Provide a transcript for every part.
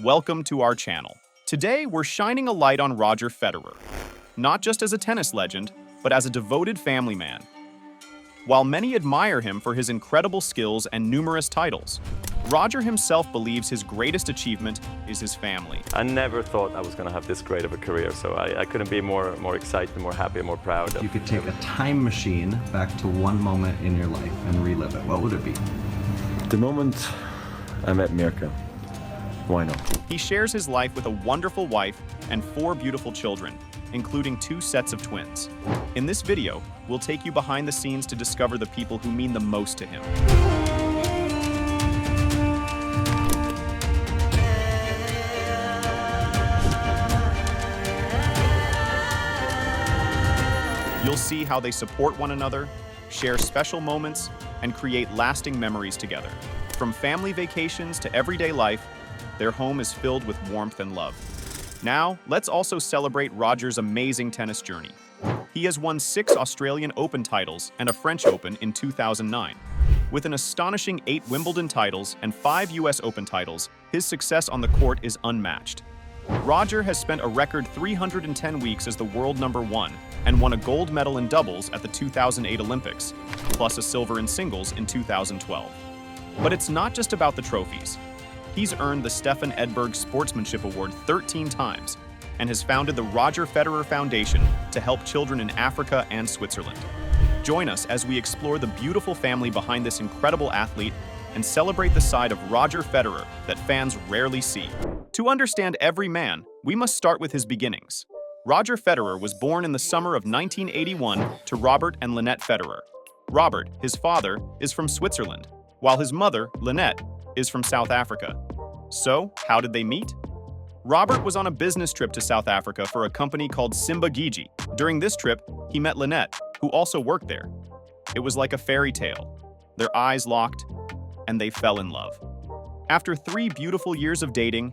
welcome to our channel. Today, we're shining a light on Roger Federer, not just as a tennis legend, but as a devoted family man. While many admire him for his incredible skills and numerous titles, Roger himself believes his greatest achievement is his family. I never thought I was going to have this great of a career, so I couldn't be more excited, more happy, more proud. You could take a time machine back to one moment in your life and relive it. What would it be? The moment I met Mirka. Why not? He shares his life with a wonderful wife and 4 beautiful children, including 2 sets of twins. In this video, we'll take you behind the scenes to discover the people who mean the most to him. You'll see how they support one another, share special moments, and create lasting memories together. From family vacations to everyday life, their home is filled with warmth and love. Now, let's also celebrate Roger's amazing tennis journey. He has won 6 Australian Open titles and a French Open in 2009. With an astonishing 8 Wimbledon titles and 5 US Open titles, his success on the court is unmatched. Roger has spent a record 310 weeks as the world #1 and won a gold medal in doubles at the 2008 Olympics, plus a silver in singles in 2012. But it's not just about the trophies. He's earned the Stefan Edberg Sportsmanship Award 13 times and has founded the Roger Federer Foundation to help children in Africa and Switzerland. Join us as we explore the beautiful family behind this incredible athlete and celebrate the side of Roger Federer that fans rarely see. To understand every man, we must start with his beginnings. Roger Federer was born in the summer of 1981 to Robert and Lynette Federer. Robert, his father, is from Switzerland, while his mother, Lynette, is from South Africa. So, how did they meet? Robert was on a business trip to South Africa for a company called Simba Gigi. During this trip, he met Lynette, who also worked there. It was like a fairy tale. Their eyes locked, and they fell in love. After 3 beautiful years of dating,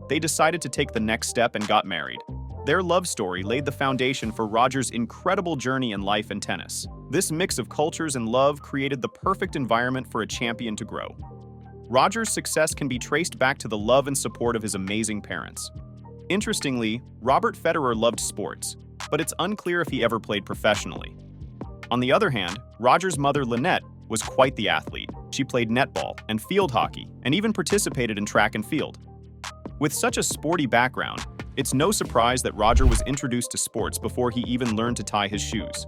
they decided to take the next step and got married. Their love story laid the foundation for Roger's incredible journey in life and tennis. This mix of cultures and love created the perfect environment for a champion to grow. Roger's success can be traced back to the love and support of his amazing parents. Interestingly, Robert Federer loved sports, but it's unclear if he ever played professionally. On the other hand, Roger's mother, Lynette, was quite the athlete. She played netball and field hockey, and even participated in track and field. With such a sporty background, it's no surprise that Roger was introduced to sports before he even learned to tie his shoes.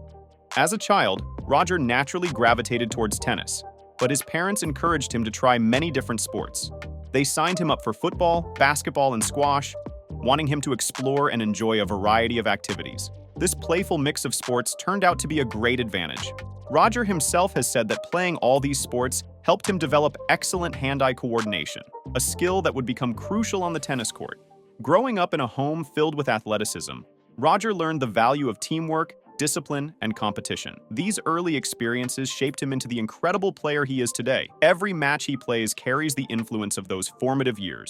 As a child, Roger naturally gravitated towards tennis, but his parents encouraged him to try many different sports. They signed him up for football, basketball, and squash, wanting him to explore and enjoy a variety of activities. This playful mix of sports turned out to be a great advantage. Roger himself has said that playing all these sports helped him develop excellent hand-eye coordination, a skill that would become crucial on the tennis court. Growing up in a home filled with athleticism, Roger learned the value of teamwork, discipline, and competition. These early experiences shaped him into the incredible player he is today. Every match he plays carries the influence of those formative years,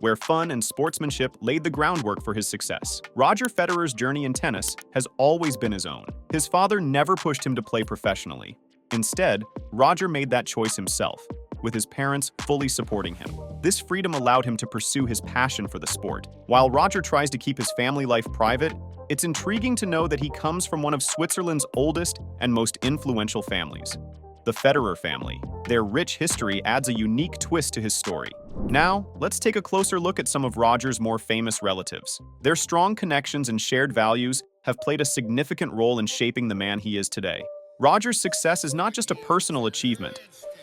where fun and sportsmanship laid the groundwork for his success. Roger Federer's journey in tennis has always been his own. His father never pushed him to play professionally. Instead, Roger made that choice himself, with his parents fully supporting him. This freedom allowed him to pursue his passion for the sport. While Roger tries to keep his family life private, it's intriguing to know that he comes from one of Switzerland's oldest and most influential families, the Federer family. Their rich history adds a unique twist to his story. Now, let's take a closer look at some of Roger's more famous relatives. Their strong connections and shared values have played a significant role in shaping the man he is today. Roger's success is not just a personal achievement.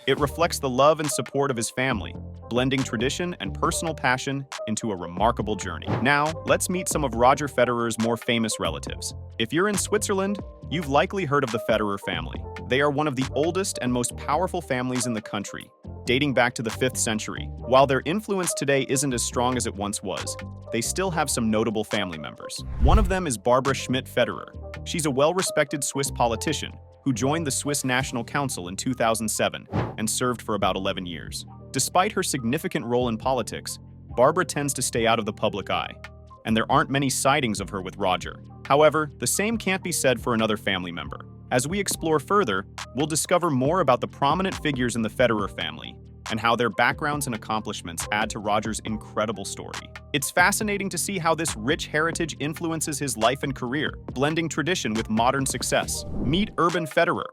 It reflects the love and support of his family, blending tradition and personal passion into a remarkable journey. Now, let's meet some of Roger Federer's more famous relatives. If you're in Switzerland, you've likely heard of the Federer family. They are one of the oldest and most powerful families in the country, dating back to the 5th century. While their influence today isn't as strong as it once was, they still have some notable family members. One of them is Barbara Schmidt-Federer. She's a well-respected Swiss politician who joined the Swiss National Council in 2007 and served for about 11 years. Despite her significant role in politics, Barbara tends to stay out of the public eye, and there aren't many sightings of her with Roger. However, the same can't be said for another family member. As we explore further, we'll discover more about the prominent figures in the Federer family and how their backgrounds and accomplishments add to Roger's incredible story. It's fascinating to see how this rich heritage influences his life and career, blending tradition with modern success. Meet Urban Federer,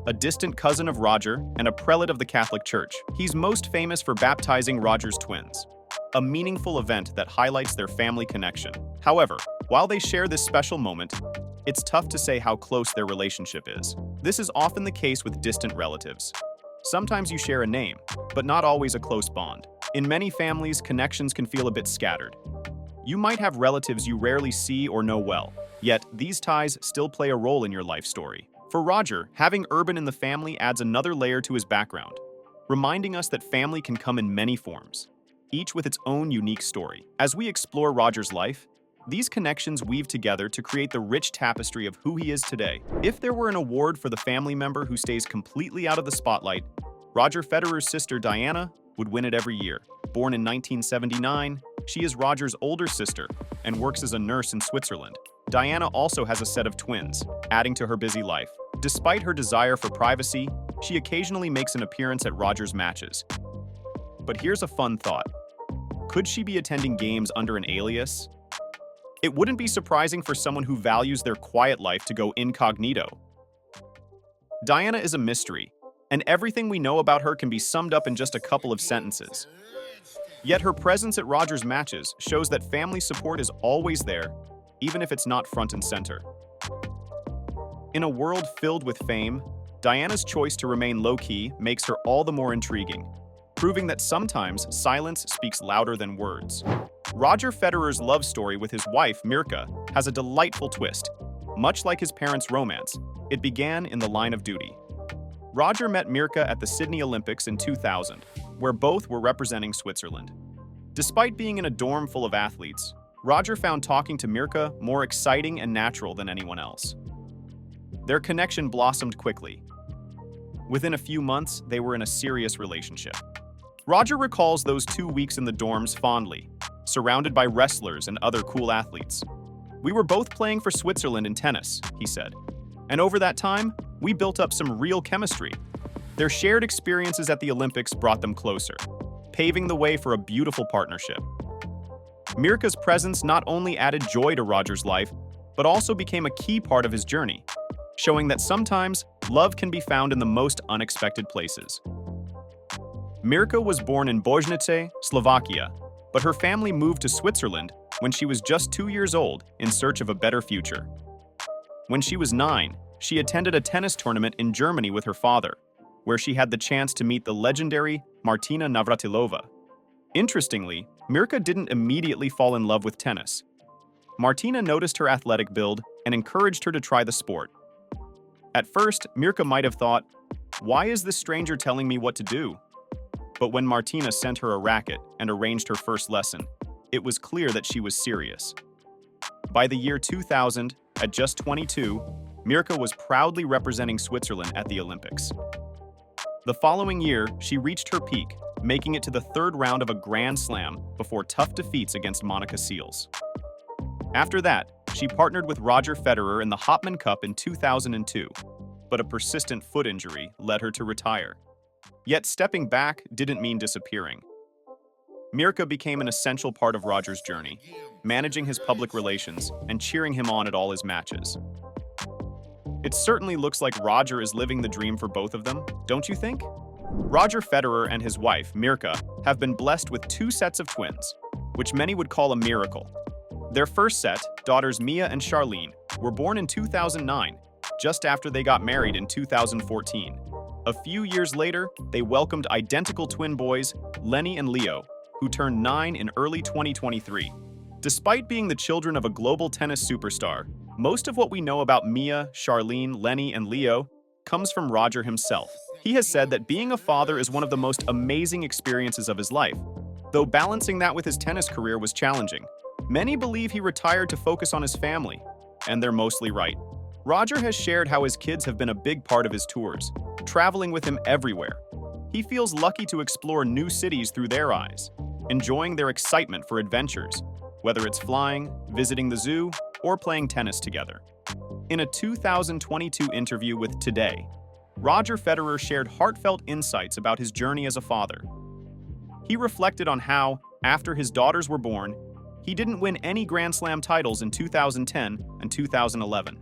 a distant cousin of Roger and a prelate of the Catholic Church. He's most famous for baptizing Roger's twins, a meaningful event that highlights their family connection. However, while they share this special moment, it's tough to say how close their relationship is. This is often the case with distant relatives. Sometimes you share a name, but not always a close bond. In many families, connections can feel a bit scattered. You might have relatives you rarely see or know well, yet these ties still play a role in your life story. For Roger, having Urban in the family adds another layer to his background, reminding us that family can come in many forms, each with its own unique story. As we explore Roger's life, these connections weave together to create the rich tapestry of who he is today. If there were an award for the family member who stays completely out of the spotlight, Roger Federer's sister Diana would win it every year. Born in 1979, she is Roger's older sister and works as a nurse in Switzerland. Diana also has a set of twins, adding to her busy life. Despite her desire for privacy, she occasionally makes an appearance at Roger's matches. But here's a fun thought. Could she be attending games under an alias? It wouldn't be surprising for someone who values their quiet life to go incognito. Diana is a mystery, and everything we know about her can be summed up in just a couple of sentences. Yet her presence at Roger's matches shows that family support is always there, even if it's not front and center. In a world filled with fame, Diana's choice to remain low-key makes her all the more intriguing, proving that sometimes silence speaks louder than words. Roger Federer's love story with his wife, Mirka, has a delightful twist. Much like his parents' romance, it began in the line of duty. Roger met Mirka at the Sydney Olympics in 2000, where both were representing Switzerland. Despite being in a dorm full of athletes, Roger found talking to Mirka more exciting and natural than anyone else. Their connection blossomed quickly. Within a few months, they were in a serious relationship. Roger recalls those 2 weeks in the dorms fondly, surrounded by wrestlers and other cool athletes. "We were both playing for Switzerland in tennis," he said. "And over that time, we built up some real chemistry." Their shared experiences at the Olympics brought them closer, paving the way for a beautiful partnership. Mirka's presence not only added joy to Roger's life, but also became a key part of his journey, showing that sometimes love can be found in the most unexpected places. Mirka was born in Bojnice, Slovakia, but her family moved to Switzerland when she was just 2 years old in search of a better future. When she was 9, she attended a tennis tournament in Germany with her father, where she had the chance to meet the legendary Martina Navratilova. Interestingly, Mirka didn't immediately fall in love with tennis. Martina noticed her athletic build and encouraged her to try the sport. At first, Mirka might have thought, "Why is this stranger telling me what to do?" But when Martina sent her a racket and arranged her first lesson, it was clear that she was serious. By the year 2000, at just 22, Mirka was proudly representing Switzerland at the Olympics. The following year, she reached her peak, making it to the third round of a Grand Slam before tough defeats against Monica Seles. After that, she partnered with Roger Federer in the Hopman Cup in 2002, but a persistent foot injury led her to retire. Yet stepping back didn't mean disappearing. Mirka became an essential part of Roger's journey, managing his public relations and cheering him on at all his matches. It certainly looks like Roger is living the dream for both of them, don't you think? Roger Federer and his wife, Mirka, have been blessed with 2 sets of twins, which many would call a miracle. Their first set, daughters Mia and Charlene, were born in 2009, just after they got married in 2014. A few years later, they welcomed identical twin boys, Lenny and Leo, who turned 9 in early 2023. Despite being the children of a global tennis superstar, most of what we know about Mia, Charlene, Lenny, and Leo comes from Roger himself. He has said that being a father is one of the most amazing experiences of his life, though balancing that with his tennis career was challenging. Many believe he retired to focus on his family, and they're mostly right. Roger has shared how his kids have been a big part of his tours, traveling with him everywhere. He feels lucky to explore new cities through their eyes, enjoying their excitement for adventures, whether it's flying, visiting the zoo, or playing tennis together. In a 2022 interview with Today, Roger Federer shared heartfelt insights about his journey as a father. He reflected on how, after his daughters were born, he didn't win any Grand Slam titles in 2010 and 2011.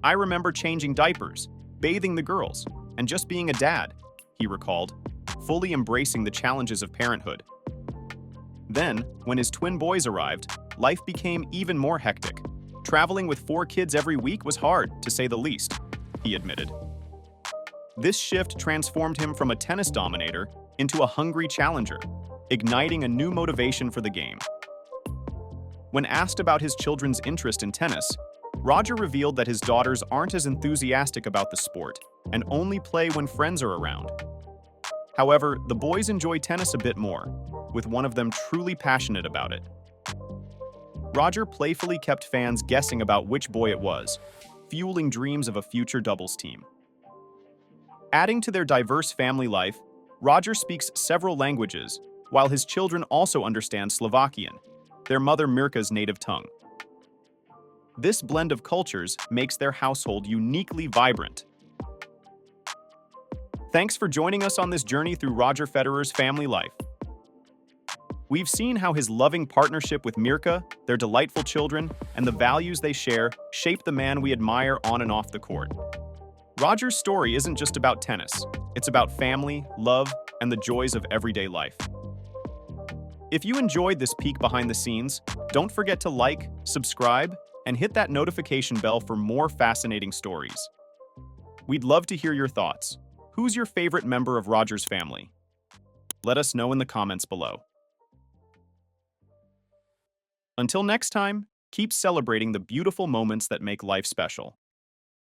"I remember changing diapers, bathing the girls, and just being a dad," he recalled, fully embracing the challenges of parenthood. Then, when his twin boys arrived, life became even more hectic. "Traveling with 4 kids every week was hard, to say the least," he admitted. This shift transformed him from a tennis dominator into a hungry challenger, igniting a new motivation for the game. When asked about his children's interest in tennis, Roger revealed that his daughters aren't as enthusiastic about the sport and only play when friends are around. However, the boys enjoy tennis a bit more, with one of them truly passionate about it. Roger playfully kept fans guessing about which boy it was, fueling dreams of a future doubles team. Adding to their diverse family life, Roger speaks several languages, while his children also understand Slovakian, their mother Mirka's native tongue. This blend of cultures makes their household uniquely vibrant. Thanks for joining us on this journey through Roger Federer's family life. We've seen how his loving partnership with Mirka, their delightful children, and the values they share shape the man we admire on and off the court. Roger's story isn't just about tennis. It's about family, love, and the joys of everyday life. If you enjoyed this peek behind the scenes, don't forget to like, subscribe, and hit that notification bell for more fascinating stories. We'd love to hear your thoughts. Who's your favorite member of Roger's family? Let us know in the comments below. Until next time, keep celebrating the beautiful moments that make life special.